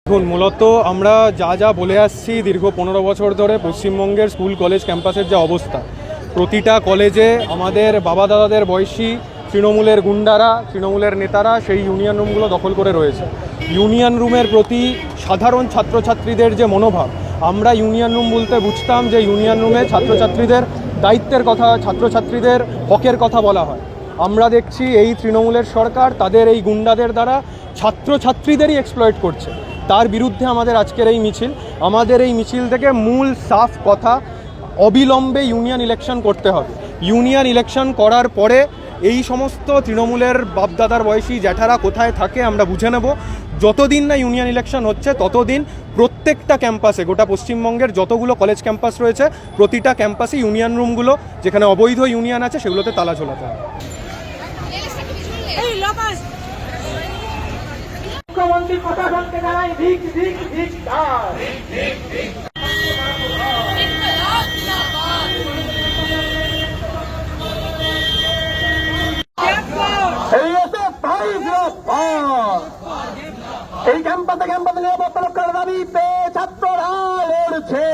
দেখুন, মূলত আমরা যা বলে আসছি দীর্ঘ 15 বছর ধরে, পশ্চিমবঙ্গের স্কুল কলেজ ক্যাম্পাসের যে অবস্থা, প্রতিটা কলেজে আমাদের বাবা দাদাদের বয়সী তৃণমূলের গুন্ডারা, তৃণমূলের নেতারা সেই ইউনিয়ন রুমগুলো দখল করে রয়েছে। ইউনিয়ন রুমের প্রতি সাধারণ ছাত্রছাত্রীদের যে মনোভাব, আমরা ইউনিয়ন রুম বলতে বুঝতাম যে ইউনিয়ন রুমে ছাত্রছাত্রীদের দায়িত্বের কথা, ছাত্রছাত্রীদের হকের কথা বলা হয়। আমরা দেখছি এই তৃণমূলের সরকার তাদের এই গুন্ডাদের দ্বারা ছাত্রছাত্রীদেরই এক্সপ্লয়েট করছে। তার বিরুদ্ধে আমাদের আজকের এই মিছিল। আমাদের এই মিছিল থেকে মূল সাফ কথা, অবিলম্বে ইউনিয়ন ইলেকশন করতে হবে। ইউনিয়ন ইলেকশন করার পরে এই সমস্ত তৃণমূলের বাপদাদার বয়সী জ্যাঠারা কোথায় থাকে আমরা বুঝে নেব। যতদিন না ইউনিয়ন ইলেকশন হচ্ছে ততদিন প্রত্যেকটা ক্যাম্পাসে, গোটা পশ্চিমবঙ্গের যতগুলো কলেজ ক্যাম্পাস রয়েছে প্রতিটা ক্যাম্পাসে ইউনিয়ন রুমগুলো যেখানে অবৈধ ইউনিয়ন আছে সেগুলোতে তালা ঝোলাতে হবে। মুখ্যমন্ত্রী প্রশাসনকে জানাই ধিক ধিক ধিক এই ক্যাম্পাসে নিরাপত্তা রক্ষার দাবিতে ছাত্ররা লড়ছে।